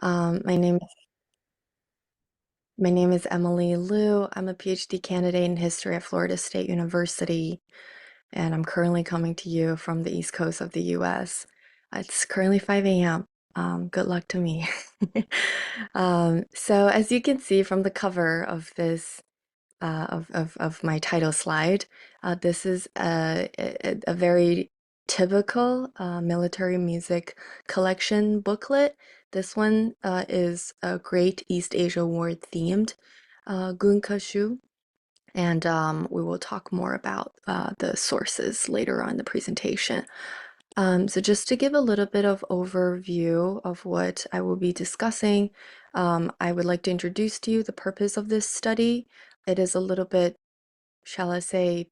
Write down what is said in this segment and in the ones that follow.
My name is Emily Liu. I'm a PhD candidate in history at Florida State University, and I'm currently coming to you from the East Coast of the US. It's currently 5 a.m. Good luck to me. So as you can see from the cover of this of my title slide. This is a very typical military music collection booklet. This one is a Great East Asia War themed Gunka shoe, and we will talk more about the sources later on in the presentation. So just to give a little bit of overview of what I will be discussing, I would like to introduce to you the purpose of this study. It is a little bit, shall I say,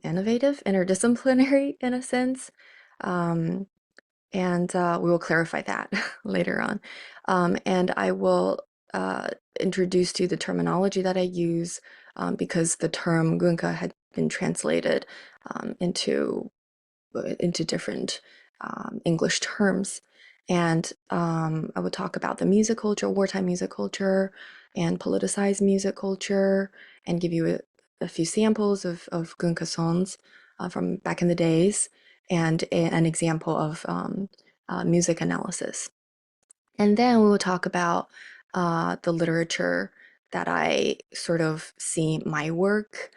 innovative, interdisciplinary in a sense. Um, and we will clarify that later on. And I will introduce to you the terminology that I use because the term Gunka had been translated into different English terms. And I would talk about the music culture, wartime music culture, and politicized music culture, and give you a few samples of Gunka songs from back in the days, and an example of music analysis. And then we will talk about the literature that I sort of see my work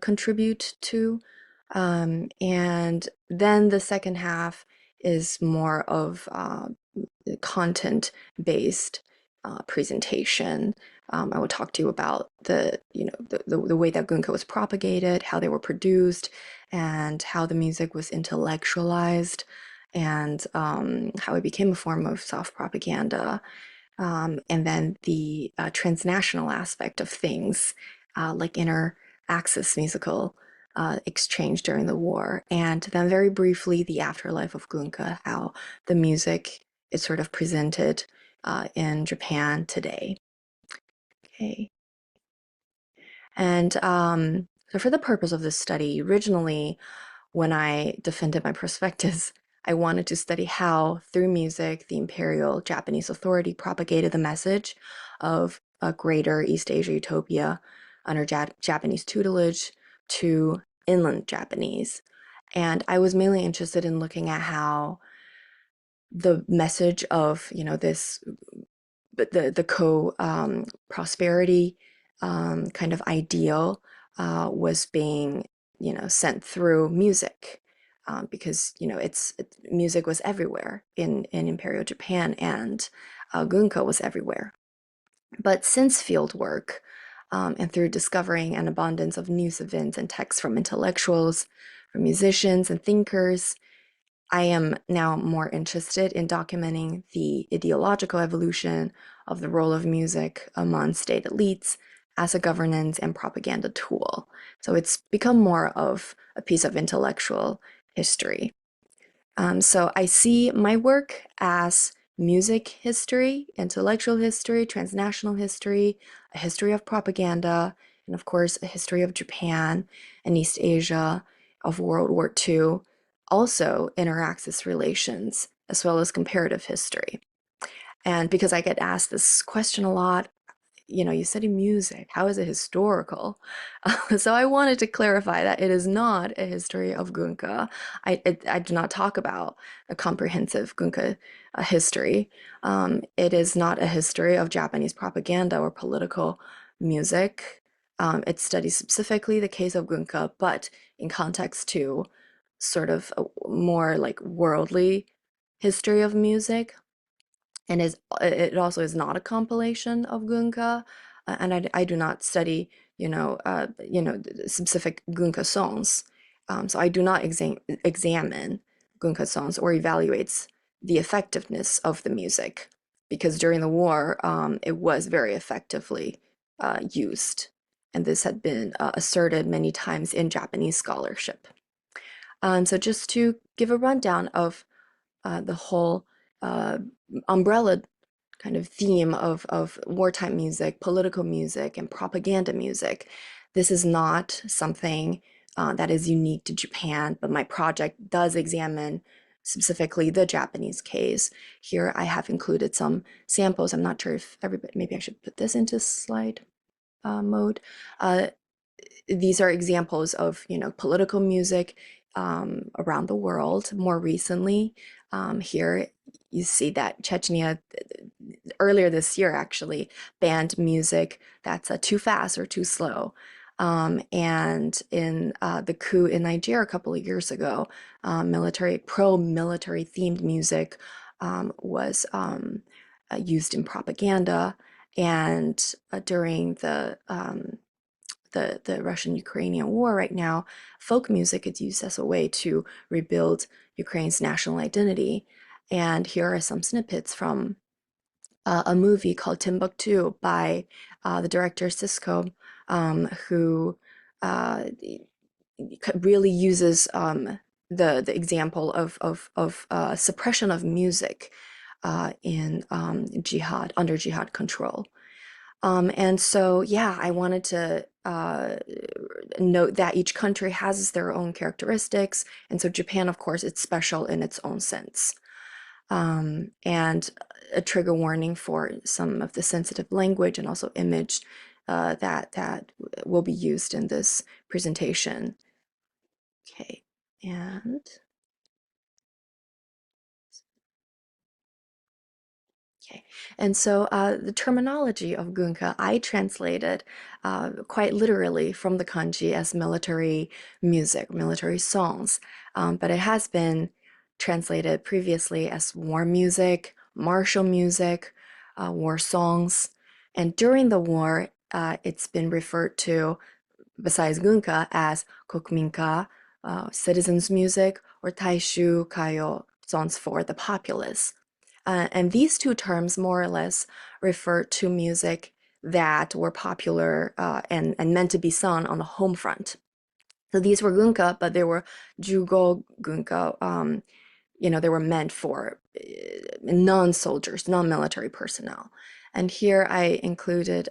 contribute to. And then the second half is more of content-based presentation. I will talk to you about the way that Gunka was propagated, how they were produced, and how the music was intellectualized, and how it became a form of self-propaganda. And then the transnational aspect of things, like inter-axis musical exchange during the war. And then very briefly, the afterlife of Gunka, how the music is sort of presented in Japan today. Okay. And so for the purpose of this study, originally, when I defended my prospectus, I wanted to study how, through music, the Imperial Japanese authority propagated the message of a greater East Asia utopia under Japanese tutelage to inland Japanese. And I was mainly interested in looking at how the message of, this the co prosperity kind of ideal was being sent through music, because music was everywhere in Imperial Japan, and Gunka was everywhere. But since field work, and through discovering an abundance of news events and texts from intellectuals, from musicians and thinkers, I am now more interested in documenting the ideological evolution of the role of music among state elites as a governance and propaganda tool. So it's become more of a piece of intellectual history. So I see my work as music history, intellectual history, transnational history, a history of propaganda, and of course, a history of Japan and East Asia, of World War II, also inter-axis relations, as well as comparative history. And because I get asked this question a lot, you study music. How is it historical? So I wanted to clarify that it is not a history of Gunka. I do not talk about a comprehensive Gunka history. It is not a history of Japanese propaganda or political music. It studies specifically the case of Gunka, but in context to sort of a more like worldly history of music, and it also is not a compilation of Gunka, and I do not study specific Gunka songs, so I do not examine Gunka songs or evaluates the effectiveness of the music, because during the war it was very effectively used, and this had been asserted many times in Japanese scholarship. So just to give a rundown of the whole uh, umbrella kind of theme of wartime music, political music, and propaganda music. This is not something that is unique to Japan, but my project does examine specifically the Japanese case. Here I have included some samples. I'm not sure if everybody, maybe I should put this into slide mode. Uh, these are examples of, political music around the world. More recently, here you see that Chechnya earlier this year actually banned music that's too fast or too slow. And in the coup in Nigeria a couple of years ago, pro-military themed music was used in propaganda. And during the Russian-Ukrainian war right now, folk music is used as a way to rebuild Ukraine's national identity. And here are some snippets from a movie called Timbuktu by the director Sisko, who uh, really uses the example of suppression of music in jihad, under jihad control. And so, yeah, I wanted to note that each country has their own characteristics. And so Japan, of course, it's special in its own sense. And a trigger warning for some of the sensitive language and also image that will be used in this presentation. Okay, and okay, and so the terminology of Gunka I translated quite literally from the kanji as military music, military songs, but it has been translated previously as war music, martial music, war songs, and during the war, it's been referred to, besides Gunka, as kokuminka, citizens' music, or taishu kayo, songs for the populace. And these two terms more or less refer to music that were popular and meant to be sung on the home front. So these were gunka, but they were jugo gunka. They were meant for non-soldiers, non-military personnel. And here I included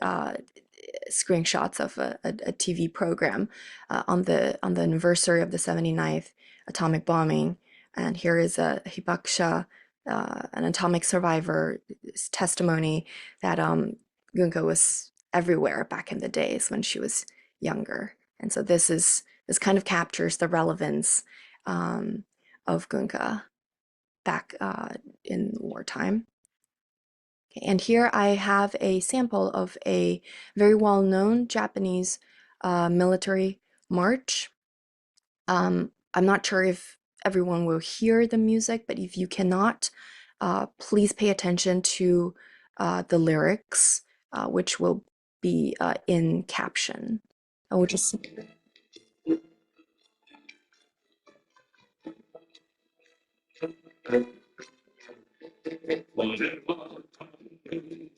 screenshots of a TV program on the anniversary of the 79th atomic bombing. And here is a hibakusha, an atomic survivor's testimony that Gunka was everywhere back in the days when she was younger. And so this kind of captures the relevance of Gunka back in wartime. Okay, and here I have a sample of a very well-known Japanese military march. I'm not sure if everyone will hear the music, but if you cannot, please pay attention to the lyrics, which will be in caption. I will just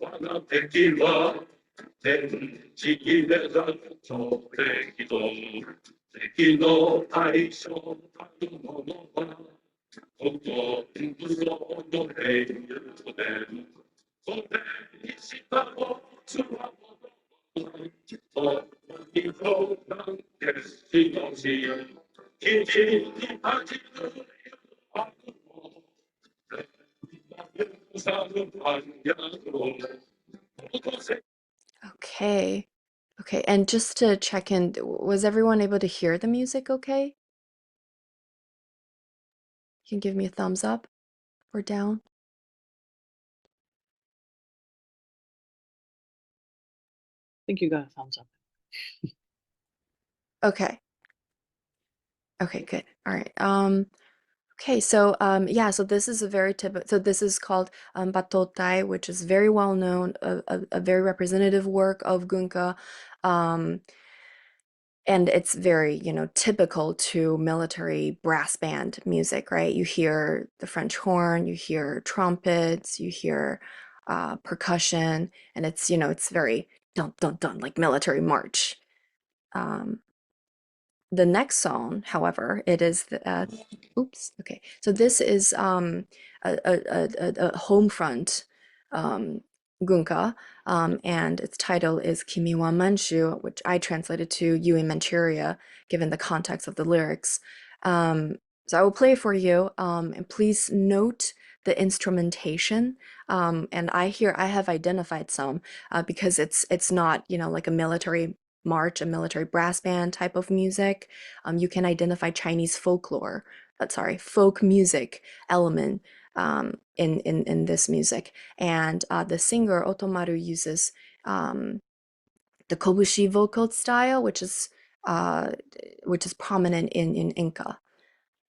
我が敵は天地入れざる強敵と敵の対象たるものはここ武道の平流でそれにしたおつはと日本団結しのし基地に立ちる悪魔 okay. Okay, and just to check in, was everyone able to hear the music okay? You can give me a thumbs up or down. I think you got a thumbs up. Okay. Okay, good. All right. Okay, so yeah, so this is a very typical, so this is called Batotai, which is very well known, a very representative work of Gunka. Um, and it's very, typical to military brass band music, right? You hear the French horn, you hear trumpets, you hear percussion, and it's very dun dun dun, like military march. Um, the next song, however, it is oops, okay. So this is a home front gunka, and its title is Kimi wa Manchu, which I translated to You in Manchuria, given the context of the lyrics. So I will play for you, and please note the instrumentation. And I have identified some because it's not, like a military march, a military brass band type of music. You can identify Chinese folklore, sorry, folk music element in this music. And the singer Otomaru uses um, the kobushi vocal style, uh, which is prominent in Inca.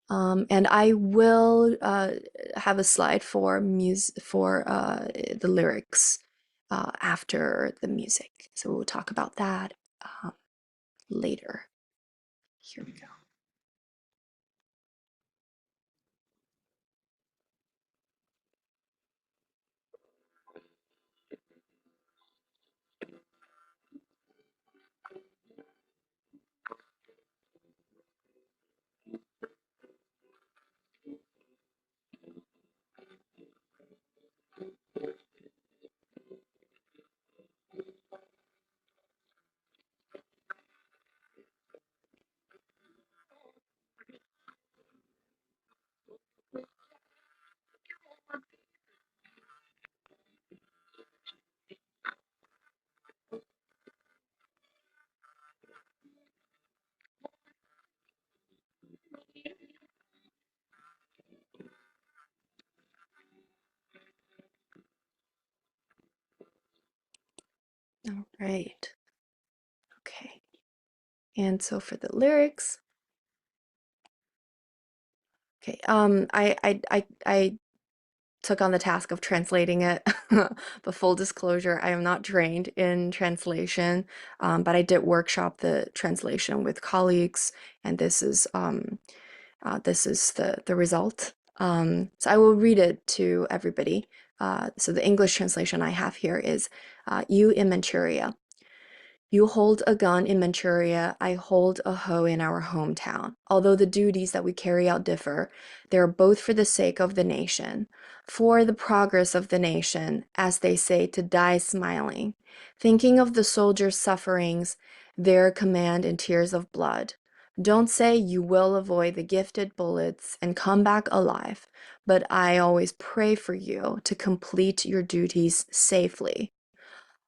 And I will have a slide for the lyrics after the music. So we'll talk about that um, later. Here we go. All right. Okay. And so for the lyrics, okay. I took on the task of translating it. But full disclosure, I am not trained in translation, but I did workshop the translation with colleagues, and this is the result. So I will read it to everybody. So the English translation I have here is you in Manchuria. You hold a gun in Manchuria, I hold a hoe in our hometown. Although the duties that we carry out differ, they are both for the sake of the nation, for the progress of the nation, as they say, to die smiling, thinking of the soldiers' sufferings, their command in tears of blood. Don't say you will avoid the gifted bullets and come back alive, but I always pray for you to complete your duties safely.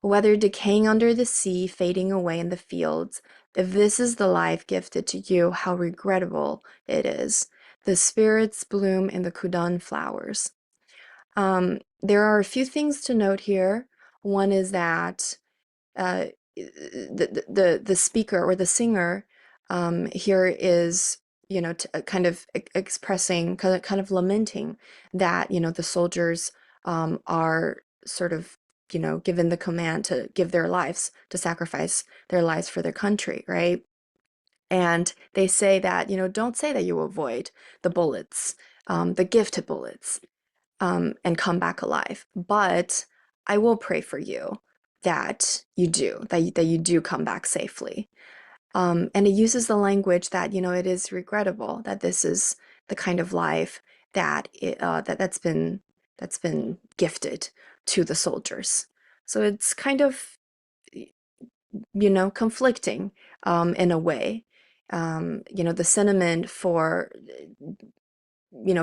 Whether decaying under the sea, fading away in the fields, if this is the life gifted to you, how regrettable it is. The spirits bloom in the Kudan flowers. There are a few things to note here. One is that the speaker or the singer here is kind of expressing kind of lamenting that the soldiers are sort of given the command to give their lives, to sacrifice their lives for their country, right? And they say that don't say that you avoid the bullets, the gifted bullets, and come back alive. But I will pray for you that you do come back safely. And it uses the language that, it is regrettable that this is the kind of life that's been gifted to the soldiers. So it's kind of, conflicting in a way. The sentiment for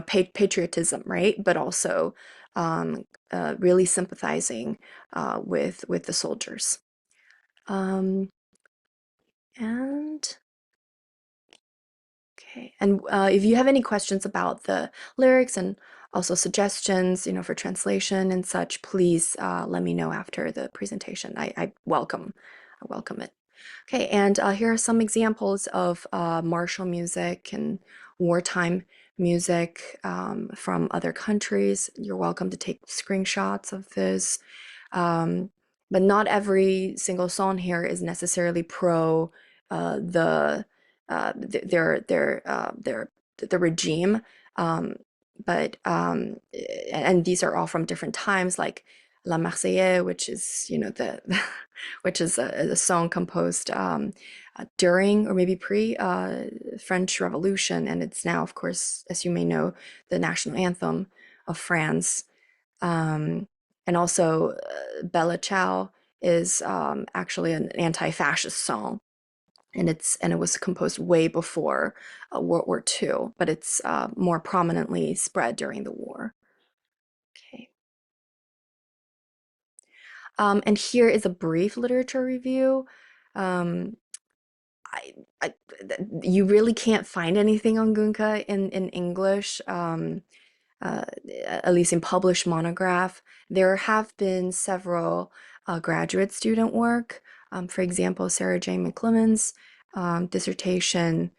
patriotism, right? But also really sympathizing with the soldiers. Um, and okay, and if you have any questions about the lyrics and also suggestions, for translation and such, please let me know after the presentation. I welcome it. Okay, and here are some examples of martial music and wartime music from other countries. You're welcome to take screenshots of this. Um, but not every single song here is necessarily pro the the regime. Um, but and these are all from different times, like La Marseillaise, which is the which is a song composed during or maybe pre French Revolution, and it's now, of course, as you may know, the national anthem of France. Um, and also, Bella Ciao is actually an anti-fascist song. and it was composed way before World War II, but it's more prominently spread during the war. Okay. And here is a brief literature review. Um, I, I, you really can't find anything on Gunka in English. Uh, at least in published monograph. There have been several graduate student work. For example, Sarah J. McClemens' dissertation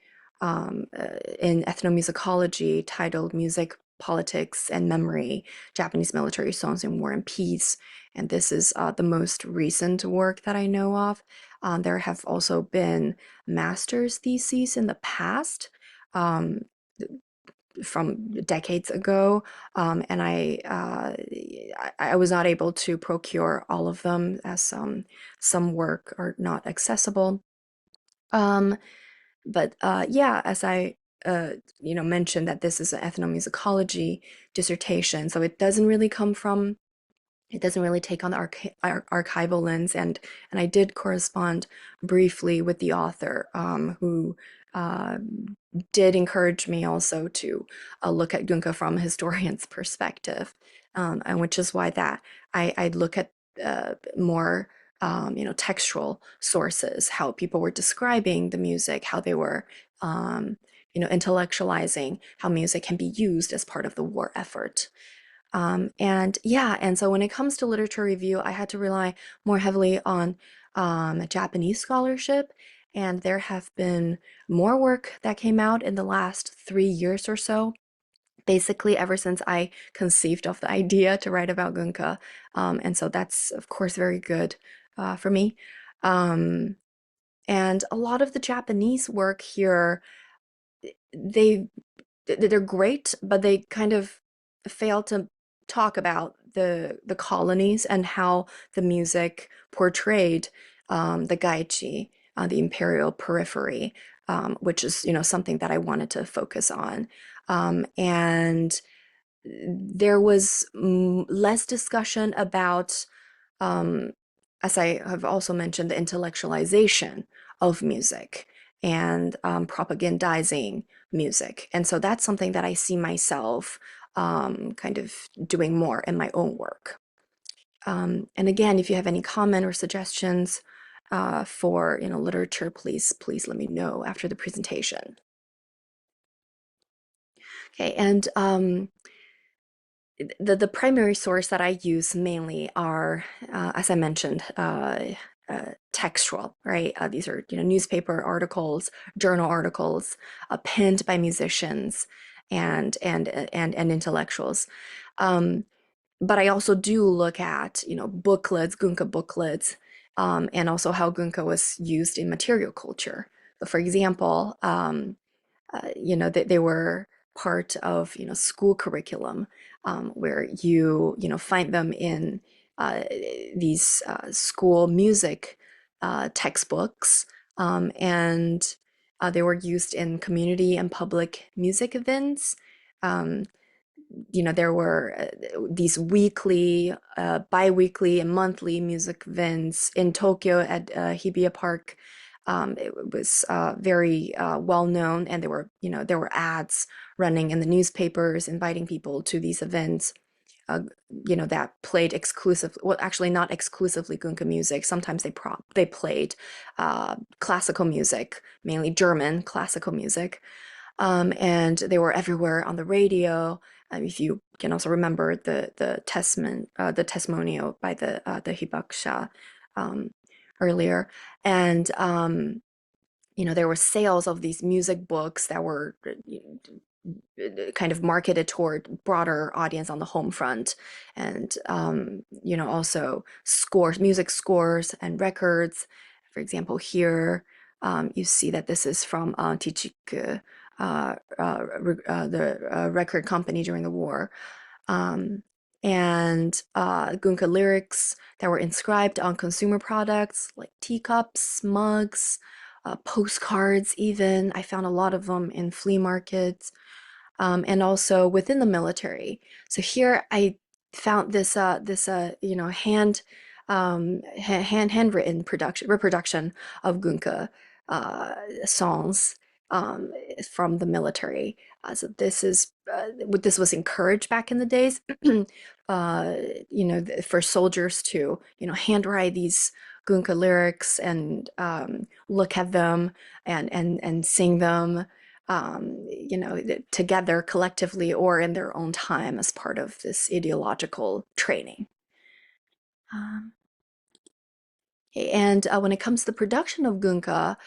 in ethnomusicology titled Music, Politics, and Memory, Japanese Military Songs in War and Peace. And this is the most recent work that I know of. There have also been master's theses in the past. Um, from decades ago, and I was not able to procure all of them as some work are not accessible. Um, but yeah, as I mentioned that this is an ethnomusicology dissertation, so it doesn't really take on the archival lens, and I did correspond briefly with the author, who uh, did encourage me also to look at Gunka from a historian's perspective, and which is why that I'd look at more textual sources, how people were describing the music, how they were intellectualizing how music can be used as part of the war effort. And yeah, and so when it comes to literature review, I had to rely more heavily on Japanese scholarship, and there have been more work that came out in the last 3 years or so. Basically, ever since I conceived of the idea to write about Gunka, and so that's of course very good for me. Um, and a lot of the Japanese work here, they they're great, but they kind of fail to talk about the colonies and how the music portrayed the Gaichi, the imperial periphery, which is something that I wanted to focus on. And there was less discussion about, um, as I have also mentioned, the intellectualization of music and propagandizing music. And so that's something that I see myself kind of doing more in my own work. And again, if you have any comment or suggestions for literature, please let me know after the presentation. Okay, and the primary source that I use mainly are, as I mentioned, textual, right? These are newspaper articles, journal articles, penned by musicians and intellectuals. Um, but I also do look at booklets, Gunka booklets, and also how Gunka was used in material culture. So, for example, they were part of school curriculum, where you find them in these school music textbooks, and they were used in community and public music events. Um, there were these weekly, bi-weekly, and monthly music events in Tokyo at Hibiya Park. It was very well known, and there were ads running in the newspapers inviting people to these events. Uh, that played exclusively, well, actually not exclusively Gunka music. Sometimes they played classical music, mainly German classical music, and they were everywhere on the radio. If you can also remember the testimonial by the hibakusha um, earlier, and there were sales of these music books that were kind of marketed toward broader audience on the home front, and also scores, music scores and records. For example, here you see that this is from Tichiku, the record company during the war. Um, and Gunka lyrics that were inscribed on consumer products like teacups, mugs, postcards even. I found a lot of them in flea markets, and also within the military. So here I found this handwritten production reproduction of Gunka. uh, songs from the military. So this was encouraged back in the days, uh, for soldiers to, handwrite these Gunka lyrics and look at them and sing them, together collectively or in their own time as part of this ideological training. Um, and when it comes to the production of Gunka,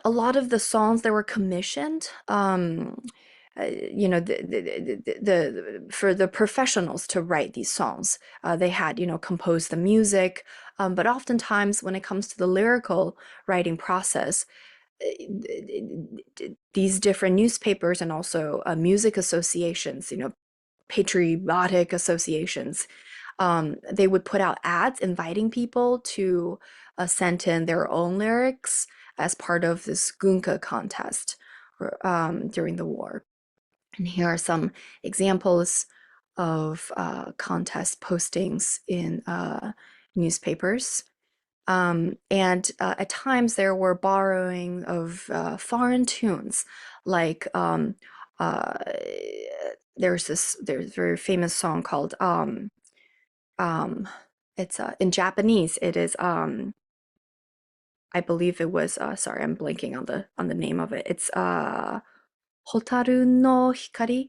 a lot of the songs that were commissioned, for the professionals to write these songs, they had, composed the music. But oftentimes, when it comes to the lyrical writing process, these different newspapers and also music associations, patriotic associations, they would put out ads inviting people to send in their own lyrics as part of this Gunka contest during the war. And here are some examples of contest postings in newspapers. And at times there were borrowing of foreign tunes, like uh, there's a very famous song called um, it's in Japanese. It is I believe it was sorry, I'm blanking on the name of it. It's Hotaru no Hikari,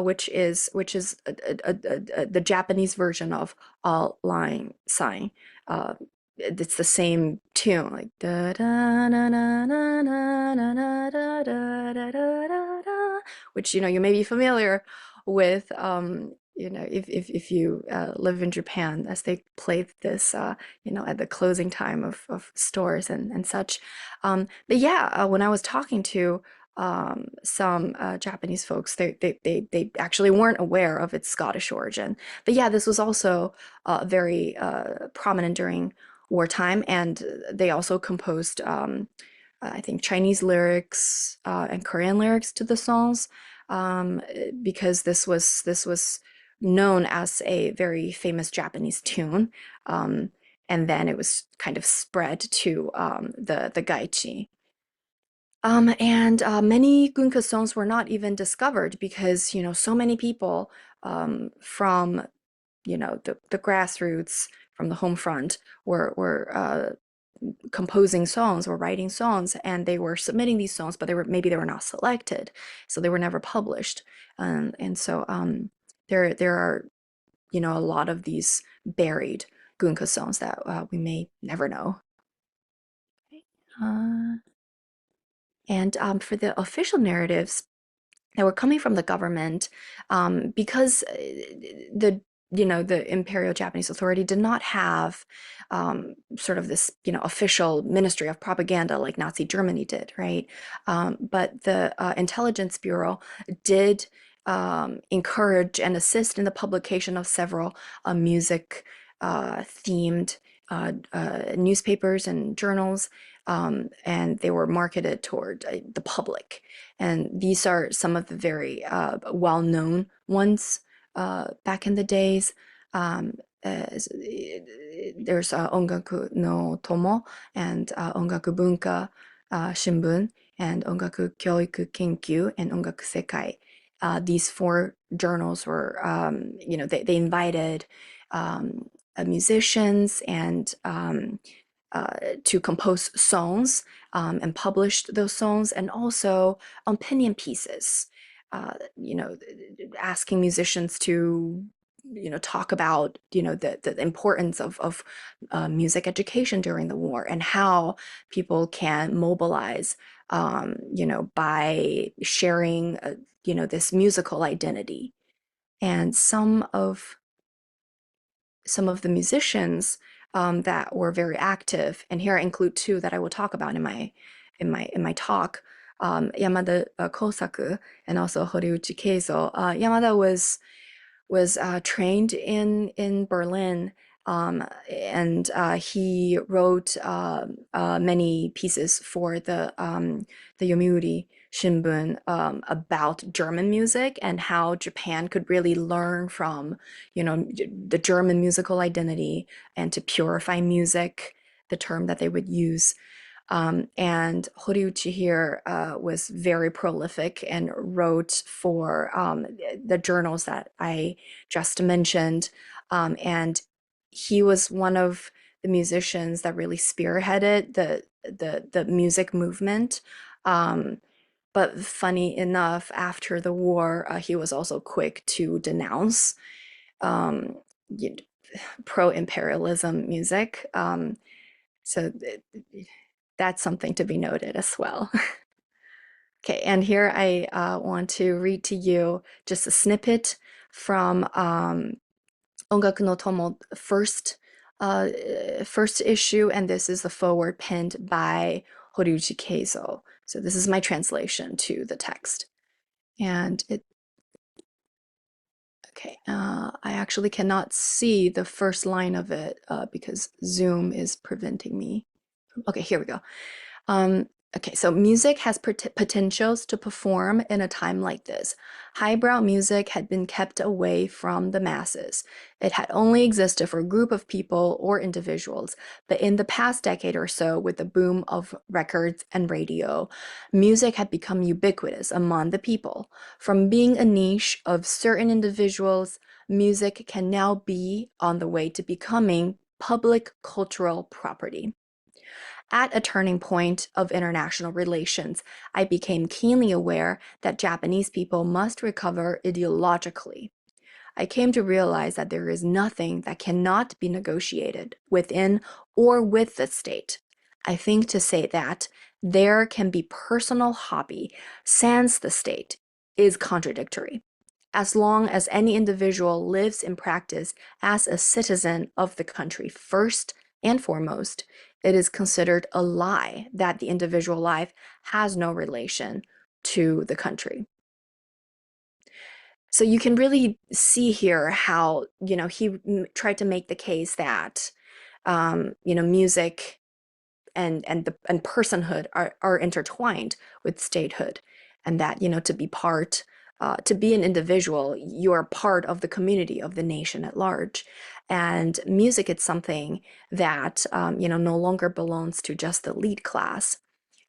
which is the Japanese version of All Line Sign. It's the same tune, like da da na na na na na na da da da da da da, which you may be familiar with. If you live in Japan, as they play this, at the closing time of stores and such. But yeah, when I was talking to some Japanese folks, they actually weren't aware of its Scottish origin. But yeah, this was also very prominent during wartime, and they also composed, I think, Chinese lyrics and Korean lyrics to the songs, because this was known as a very famous Japanese tune. And then it was kind of spread to the Gaichi. And many Gunka songs were not even discovered because, so many people from, the grassroots, from the home front, were composing songs or writing songs, and they were submitting these songs, but they were not selected, so they were never published. And so there are, a lot of these buried Gunka songs that we may never know. Uh, and for the official narratives that were coming from the government, because the Imperial Japanese Authority did not have sort of this official ministry of propaganda like Nazi Germany did, right? But the Intelligence Bureau did encourage and assist in the publication of several music themed newspapers and journals, and they were marketed toward the public. And these are some of the very well-known ones back in the days. Um, there's Ongaku no Tomo and Ongaku Bunka Shimbun and Ongaku Kyoiku Kenkyu and Ongaku Sekai. These four journals were, they invited musicians and to compose songs, and published those songs, and also opinion pieces, asking musicians to talk about the importance of music education during the war and how people can mobilize, by sharing this musical identity. And some of the musicians that were very active, and here I include two that I will talk about in my talk, Yamada Kosaku and also Horiuchi Keizo. Yamada was trained in Berlin, and he wrote many pieces for the Yomiuri Shimbun about German music and how Japan could really learn from, the German musical identity and to purify music, the term that they would use. And Horiuchi here was very prolific and wrote for the journals that I just mentioned. And he was one of the musicians that really spearheaded the music movement. Um, but funny enough, after the war, he was also quick to denounce um, pro-imperialism music. So that's something to be noted as well. Okay, and here I want to read to you just a snippet from Ongaku no Tomo first issue, and this is the foreword penned by Horiuchi Keizo. So this is my translation to the text. And it, okay, I actually cannot see the first line of it because Zoom is preventing me. Okay, here we go. Um, okay, so music has potentials to perform in a time like this. Highbrow music had been kept away from the masses. It had only existed for a group of people or individuals. But in the past decade or so, with the boom of records and radio, music had become ubiquitous among the people. From being a niche of certain individuals, music can now be on the way to becoming public cultural property. At a turning point of international relations, I became keenly aware that Japanese people must recover ideologically. I came to realize that there is nothing that cannot be negotiated within or with the state. I think to say that there can be personal hobby sans the state is contradictory. As long as any individual lives in practice as a citizen of the country first and foremost, it is considered a lie that the individual life has no relation to the country. So you can really see here how, he tried to make the case that, music and personhood are intertwined with statehood, and that, to be an individual, you're part of the community of the nation at large. And music is something that, no longer belongs to just the elite class.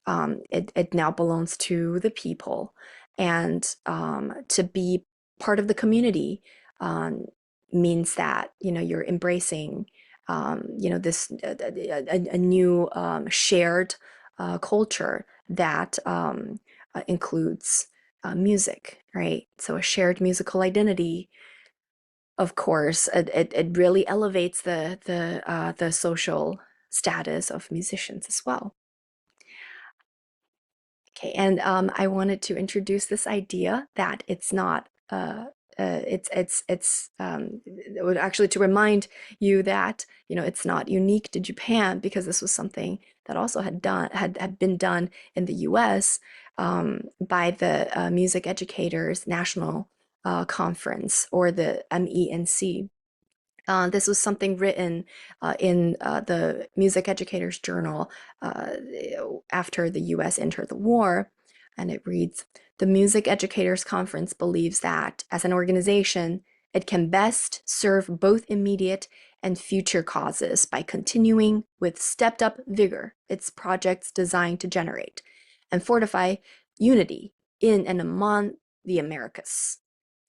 It now belongs to the people. And to be part of the community um, means that, you're embracing, this a new shared culture that includes music, right? So a shared musical identity, of course, it really elevates the social status of musicians as well. Okay, and I wanted to introduce this idea that it's not it would actually to remind you that it's not unique to Japan, because this was something that also had been done in the U.S. By the Music Educators National Conference, or the MENC. This was something written in the Music Educators Journal uh, after the US entered the war. And it reads, "The Music Educators Conference believes that, as an organization, it can best serve both immediate and future causes by continuing with stepped up vigor its projects designed to generate and fortify unity in and among the Americas,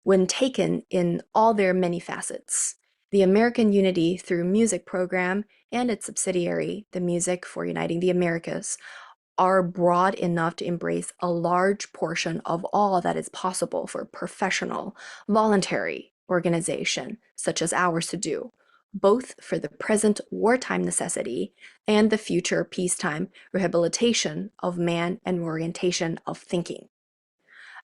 when taken in all their many facets. The American Unity Through Music program and its subsidiary, the Music for Uniting the Americas, are broad enough to embrace a large portion of all that is possible for professional, voluntary organization, such as ours, to do, both for the present wartime necessity and the future peacetime rehabilitation of man and orientation of thinking.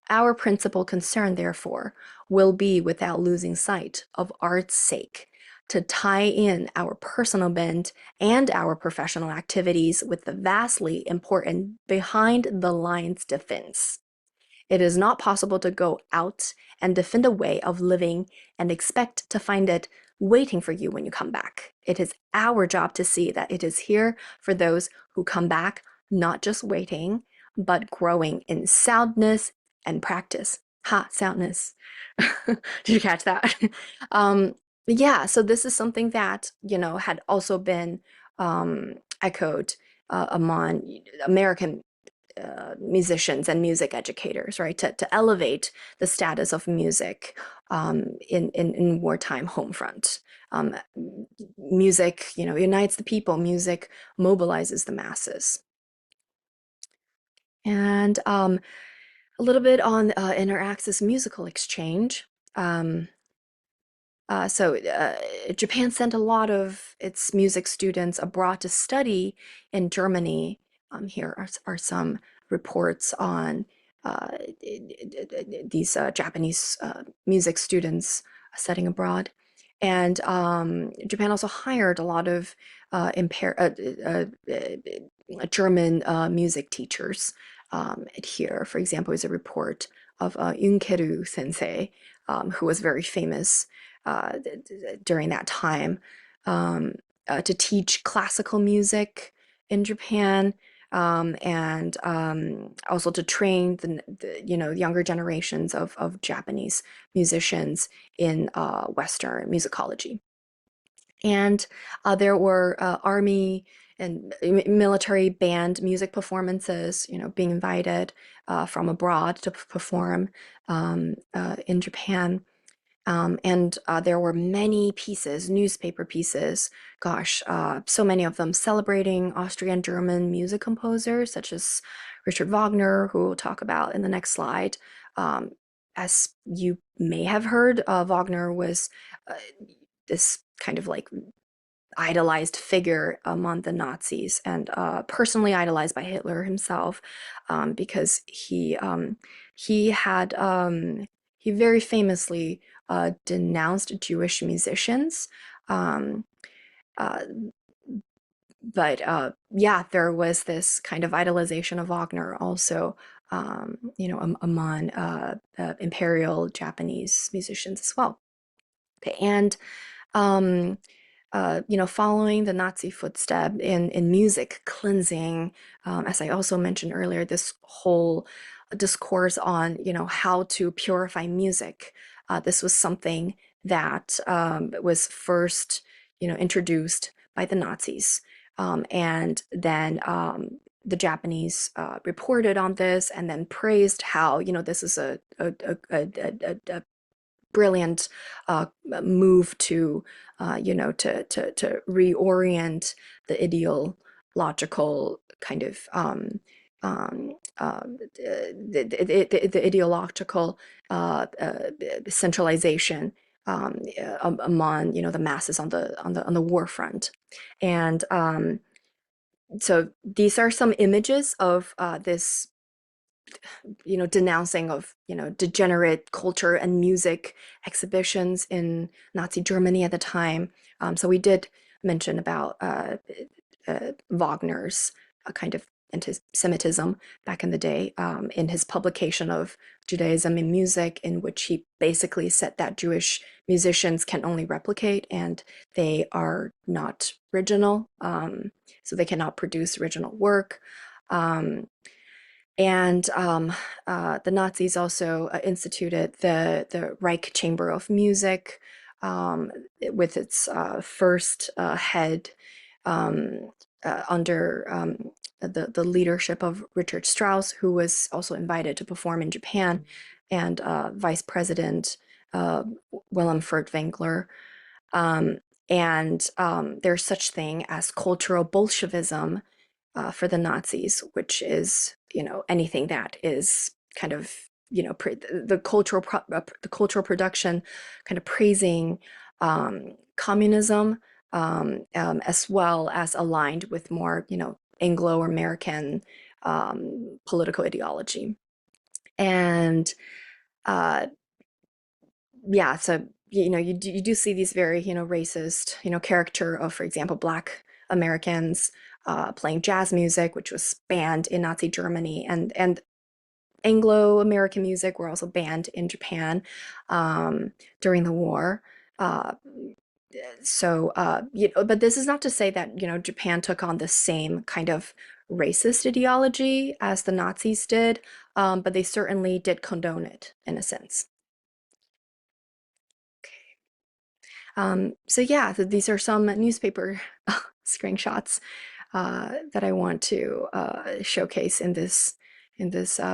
Our principal concern, therefore, will be, without losing sight of art's sake, to tie in our personal bent and our professional activities with the vastly important behind the lines defense. It is not possible to go out and defend a way of living and expect to find it waiting for you when you come back. It is our job to see that it is here for those who come back, not just waiting, but growing in soundness and practice. Ha, soundness. Did you catch that? um, yeah, so this is something that, had also been echoed among American musicians and music educators, right? To elevate the status of music in wartime home front. Music, unites the people. Music mobilizes the masses. And a little bit on inter-axis musical exchange. Um, Japan sent a lot of its music students abroad to study in Germany. Here are some reports on uh, these Japanese music students studying abroad. And Japan also hired a lot of German music teachers here. For example, is a report of Yunkeru sensei, who was very famous during that time, um, to teach classical music in Japan, and also to train the younger generations of Japanese musicians in Western musicology. And there were army and military band music performances, being invited from abroad to perform in Japan. And there were many pieces, newspaper pieces, gosh, so many of them celebrating Austrian German music composers such as Richard Wagner, who we'll talk about in the next slide. Um, as you may have heard, Wagner was uh, this kind of like idolized figure among the Nazis and personally idolized by Hitler himself, because he very famously denounced Jewish musicians. Um, uh, but yeah, there was this kind of idolization of Wagner also, among Imperial Japanese musicians as well. Okay, and um, following the Nazi footstep in music cleansing, as I also mentioned earlier, this whole discourse on, how to purify music. This was something that was first, introduced by the Nazis. And then the Japanese reported on this and then praised how, this is a brilliant move to to reorient the ideological kind of the ideological centralization among the masses on the war front. And so these are some images of this denouncing of, degenerate culture and music exhibitions in Nazi Germany at the time. So we did mention about Wagner's kind of anti-Semitism back in the day, in his publication of Judaism in Music, in which he basically said that Jewish musicians can only replicate and they are not original, so they cannot produce original work. And the Nazis also instituted the Reich Chamber of Music, with its first head, um, under the leadership of Richard Strauss, who was also invited to perform in Japan, and Vice President uh, Wilhelm Furtwängler. Um, and there's such thing as cultural Bolshevism for the Nazis, which is, anything that is kind of, the cultural production kind of praising communism, as well as aligned with more, Anglo-American political ideology. And uh, yeah, so you do see these very racist character of, for example, Black Americans playing jazz music, which was banned in Nazi Germany, and Anglo-American music were also banned in Japan during the war. Uh, but this is not to say that Japan took on the same kind of racist ideology as the Nazis did, but they certainly did condone it in a sense. So yeah, these are some newspaper screenshots that I want to showcase in this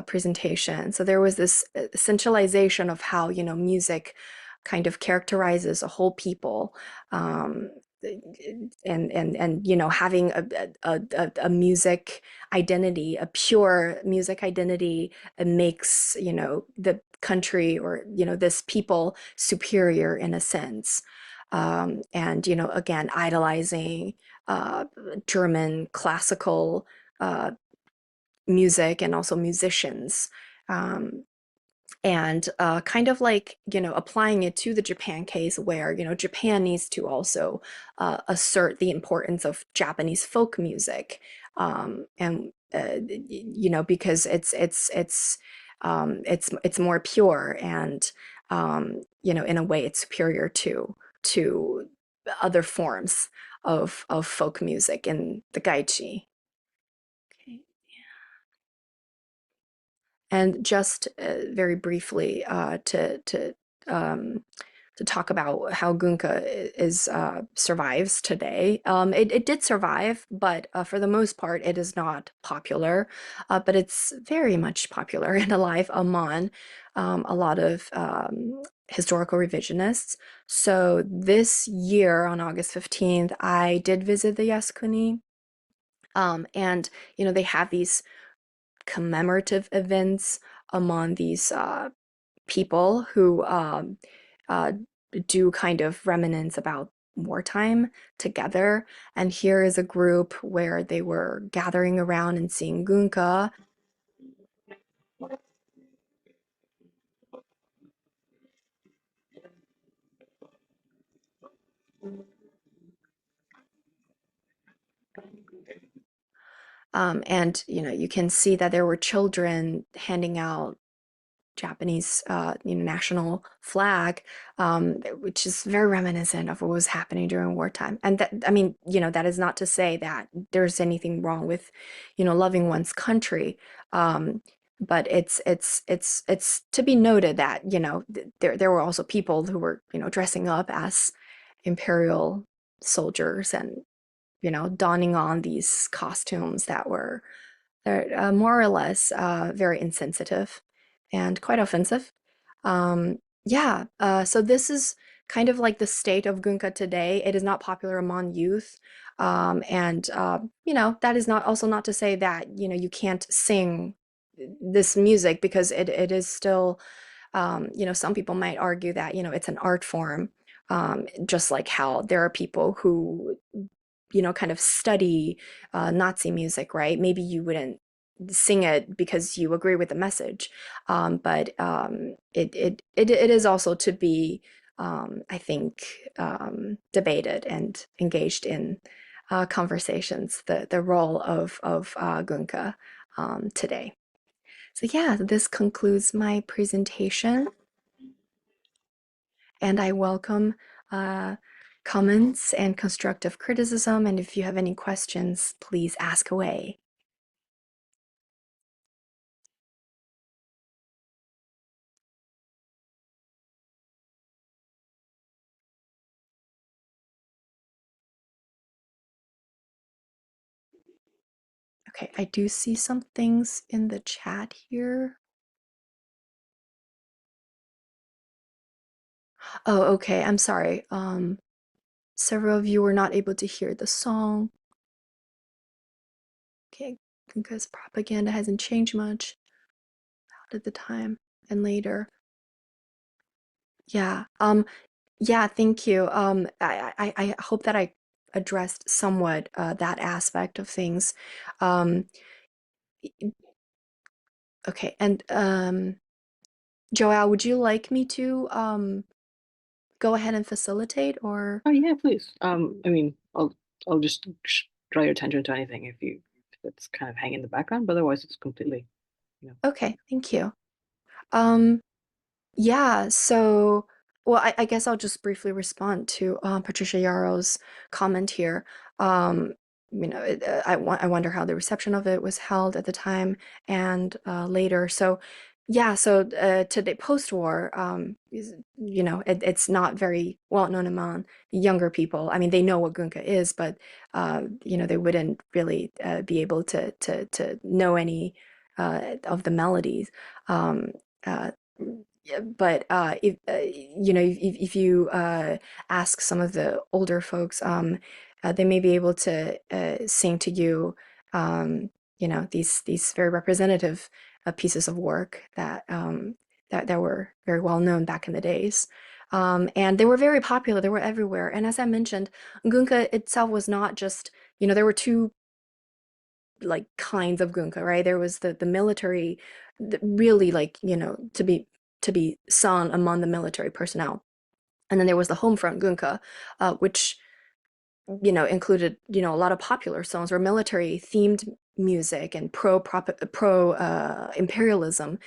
presentation. So there was this essentialization of how, music kind of characterizes a whole people, um, and having a music identity, a pure music identity, makes the country, or this people, superior in a sense. And again, idolizing uh, German classical uh, music and also musicians. Um, and kind of like, applying it to the Japan case, where, Japan needs to also assert the importance of Japanese folk music. And because it's more pure, and in a way it's superior to other forms of folk music in the Gaichi. Okay. And just very briefly, um, to talk about how Gunka is survives today. It did survive, but for the most part, it is not popular. But it's very much popular and alive among a lot of historical revisionists. So this year, on August 15th, I did visit the Yasukuni. And they have these commemorative events among these people who uh, do kind of remnants about wartime together. And here is a group where they were gathering around and seeing Gunka. And you can see that there were children handing out Japanese, national flag, which is very reminiscent of what was happening during wartime. And that, I mean, that is not to say that there's anything wrong with, loving one's country. But it's to be noted that, there were also people who were, dressing up as imperial soldiers, and, donning on these costumes that were more or less very insensitive and quite offensive. Yeah, so this is kind of like the state of Gunka today. It is not popular among youth. And that is not also not to say that, you can't sing this music, because it is still, some people might argue that, it's an art form. Just like how there are people who, kind of study Nazi music, right? Maybe you wouldn't sing it because you agree with the message, but it is also to be, I think, debated and engaged in conversations, the role of Gunka today. So yeah, this concludes my presentation, and I welcome uh, comments and constructive criticism. And if you have any questions, please ask away. Okay, I do see some things in the chat here. Oh, okay, I'm sorry. Several of you were not able to hear the song. Okay, because propaganda hasn't changed much out at the time and later. Yeah. Yeah, thank you. I hope that I addressed somewhat that aspect of things. Um, okay, and Joelle, would you like me to go ahead and facilitate, or? Oh yeah, please. I mean, I'll just draw your attention to anything if it's kind of hanging in the background, but otherwise it's completely, you know. Okay, thank you. Um, yeah, so, well, I guess I'll just briefly respond to Patricia Yarrow's comment here. Um, I wonder how the reception of it was held at the time and later. So, Yeah, so to the post-war, it's not very well known among younger people. I mean, they know what Gunka is, but they wouldn't really be able to know any of the melodies. Um, uh, yeah, but if if you ask some of the older folks, they may be able to sing to you, these very representative pieces of work that were very well known back in the days. And they were very popular. They were everywhere. And as I mentioned, Gunka itself was not just, there were two like kinds of Gunka, right? There was the military, really like, to be sung among the military personnel. And then there was the home front Gunka, which included, a lot of popular songs or military themed music and pro imperialism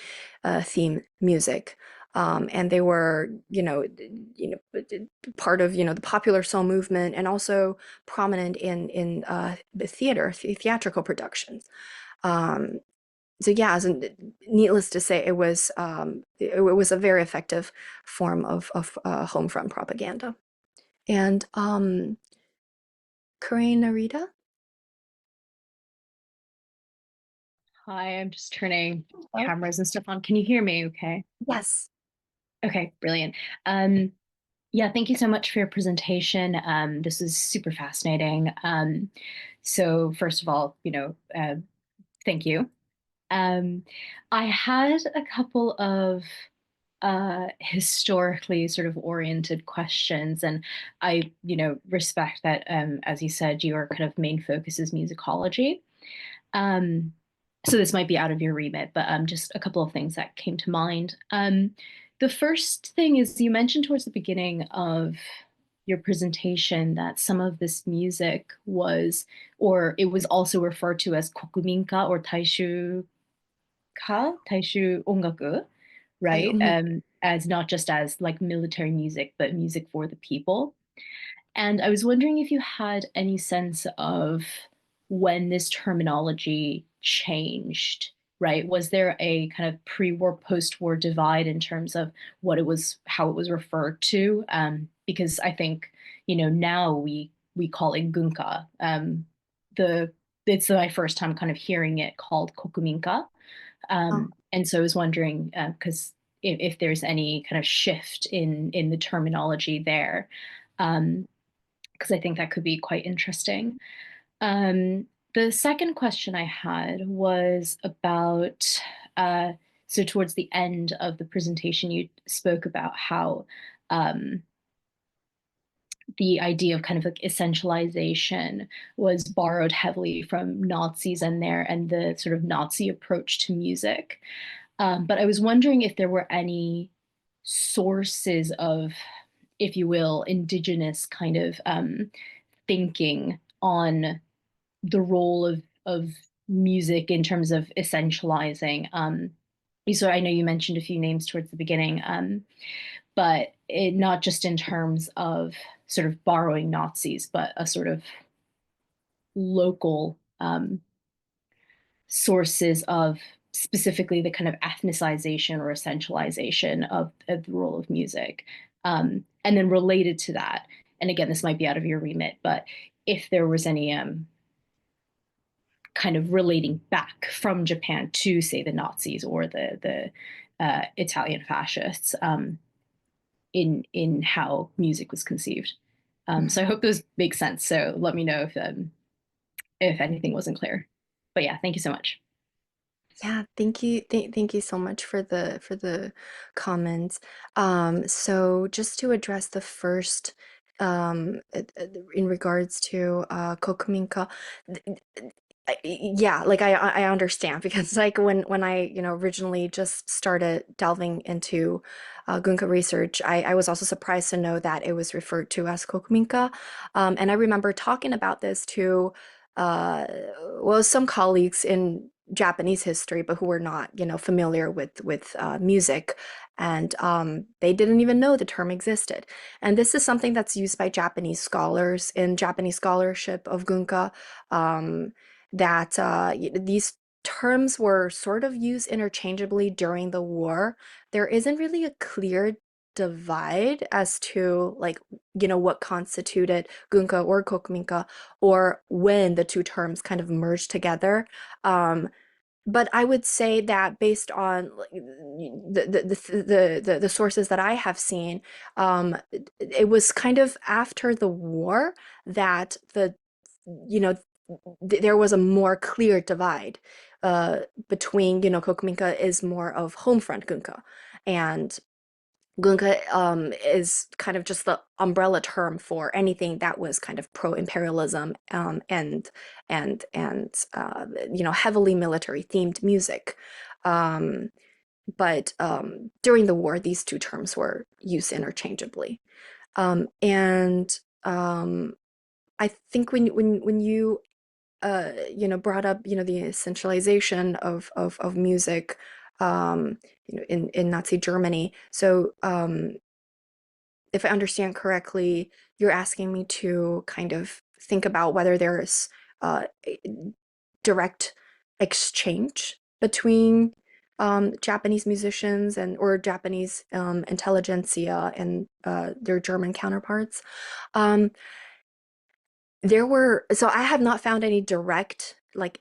theme music. And they were, part of, the popular song movement and also prominent in the theatrical productions. Um, so yeah, so needless to say, it was a very effective form of home front propaganda. And Corinne Narita? Hi, I'm just turning Oh, cameras and stuff on. Can you hear me okay? yes. Okay, brilliant. Um, yeah, thank you so much for your presentation. This is super fascinating. So first of all, thank you. Um, I had a couple of historically sort of oriented questions, and I, respect that, as you said, your kind of main focus is musicology. Um, so this might be out of your remit, but just a couple of things that came to mind. The first thing is you mentioned towards the beginning of your presentation that some of this music was, or it was also referred to as kokuminka or taishu ongaku, right? Mhm. As not just as like military music, but music for the people. And I was wondering if you had any sense of when this terminology changed, right? Was there a kind of pre-war, post-war divide in terms of what it was, how it was referred to? Because I think, now we call it gunka. The It's my first time kind of hearing it called kokuminka. Oh, And so I was wondering, because if there's any kind of shift in the terminology there. Um, because I think that could be quite interesting. Um, the second question I had was about so towards the end of the presentation, you spoke about how um, the idea of kind of like essentialization was borrowed heavily from Nazis and the sort of Nazi approach to music. But I was wondering if there were any sources of, if you will, indigenous kind of thinking on the role of music in terms of essentializing. So I know you mentioned a few names towards the beginning, but not just in terms of sort of borrowing Nazis, but a sort of local sources of specifically the kind of ethnicization or essentialization of the role of music. And then related to that, and again, this might be out of your remit, but if there was any kind of relating back from Japan to, say, the Nazis or the Italian fascists in how music was conceived. So I mhm. hope those make sense. So let me know if anything wasn't clear. But yeah, thank you so much. Yeah, thank you. Thank you so much for the comments. So just to address the first, in regards to Kokuminka, yeah, like I understand because like when I originally just started delving into Gunka research, I was also surprised to know that it was referred to as Kokuminka, and I remember talking about this to uh, well, some colleagues in Japanese history, but who were not, familiar with music, and they didn't even know the term existed. And this is something that's used by Japanese scholars in Japanese scholarship of Gunka. Um, that these terms were sort of used interchangeably during the war, there isn't really a clear divide as to like, what constituted Gunka or Kokuminka or when the two terms kind of merged together. But I would say that based on like, the sources that I have seen, it was kind of after the war that you know there was a more clear divide between, Kokuminka is more of home front Gunka, and Gunka is kind of just the umbrella term for anything that was kind of pro-imperialism, and heavily military themed music. Um, but during the war, these two terms were used interchangeably. And I think when you brought up, the essentialization of music, in Nazi Germany. So, if I understand correctly, you're asking me to kind of think about whether there's a direct exchange between Japanese musicians and or Japanese intelligentsia and their German counterparts. Um, so I have not found any direct like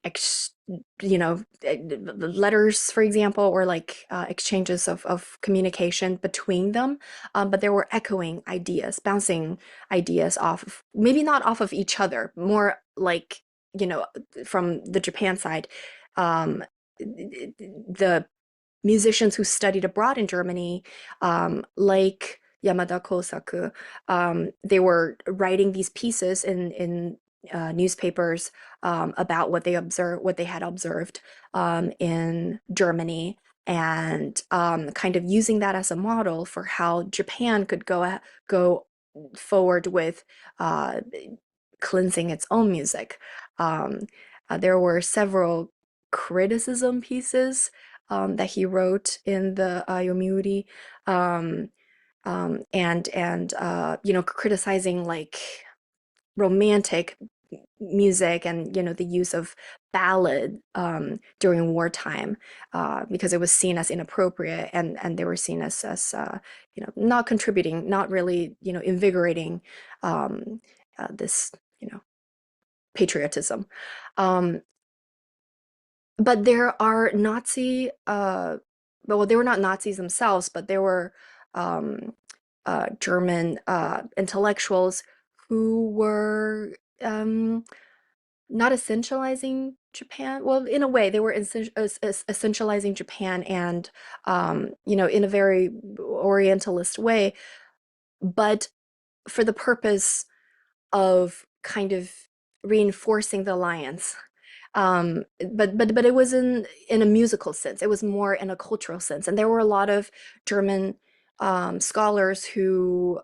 letters, for example, or like exchanges of communication between them. But there were echoing ideas, bouncing ideas off of, maybe not off of each other, more like, you know, from the Japan side. Um, the musicians who studied abroad in Germany, like Yamada Kosaku, they were writing these pieces in newspapers about what they had observed in Germany, and kind of using that as a model for how Japan could go forward with uh, cleansing its own music. There were several criticism pieces that he wrote in the Yomiuri, um, and criticizing like romantic music and the use of ballad during wartime, because it was seen as inappropriate, and they were seen as not contributing, not really invigorating this patriotism. Um, but there are well, they were not Nazis themselves, but there were um, German intellectuals who were not essentializing Japan. Well, in a way, they were essentializing Japan, and in a very Orientalist way, but for the purpose of kind of reinforcing the alliance. But it was in a musical sense. It was more in a cultural sense, and there were a lot of German scholars who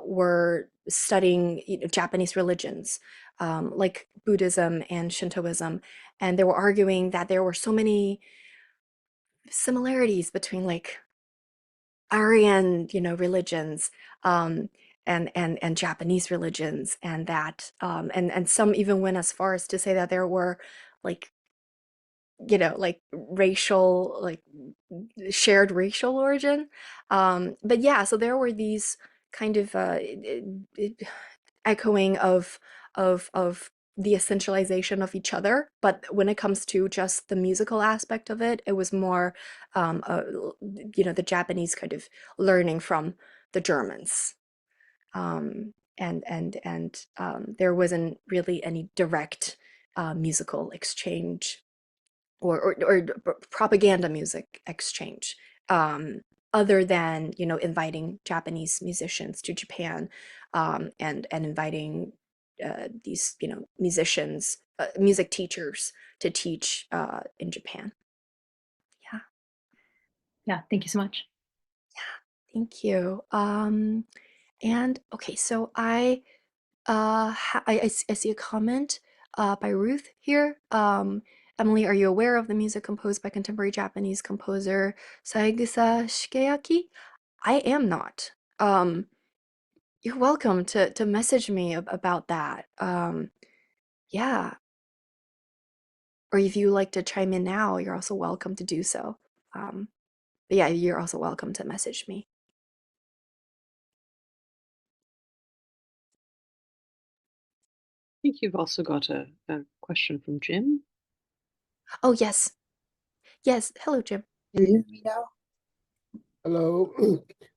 were studying Japanese religions, like Buddhism and Shintoism, and they were arguing that there were so many similarities between like Aryan, religions, um, and Japanese religions, and that and some even went as far as to say that there were like like racial, like shared racial origin. But yeah, so there were these kind of echoing of the essentialization of each other, but when it comes to just the musical aspect of it, it was more the Japanese kind of learning from the Germans. And there wasn't really any direct musical exchange or propaganda music exchange, um, other than inviting Japanese musicians to Japan, and inviting these musicians, music teachers to teach in Japan. Yeah, Yeah, thank you so much. thank you. And okay, so I see a comment by Ruth here. Emily, are you aware of the music composed by contemporary Japanese composer Saegusa Shigeyaki? I am not. You're welcome to message me about that. Yeah, Or if you like to chime in now, you're also welcome to do so. But yeah, you're also welcome to message me. I think you've also got a question from Jim. Oh, yes. Yes. Hello, Jim. Can you hear me now? Hello.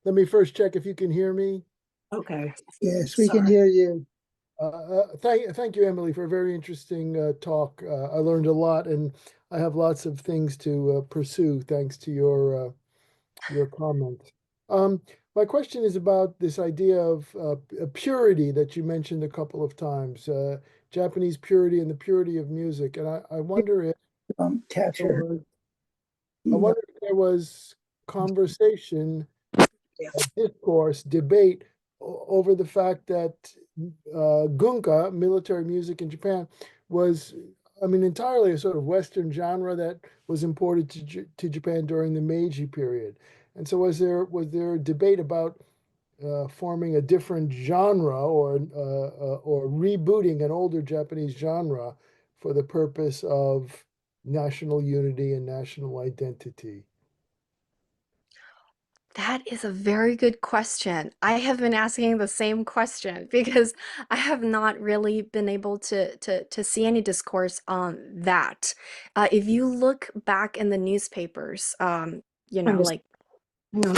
Let me first check if you can hear me. Okay. Yes, we can hear you. Thank you, Emily, for a very interesting talk. I learned a lot, and I have lots of things to pursue thanks to your comments. My question is about this idea of purity that you mentioned a couple of times, Japanese purity and the purity of music, and I wonder if Capture. there was, I wonder if there was conversation, discourse, debate over the fact that Gunka, military music in Japan, was, I mean, entirely a sort of Western genre that was imported to Japan during the Meiji period. And so was there a debate about forming a different genre or rebooting an older Japanese genre for the purpose of national unity and national identity? That is a very good question. I have been asking the same question because I have not really been able to see any discourse on that. If you look back in the newspapers, you know, like Hang on.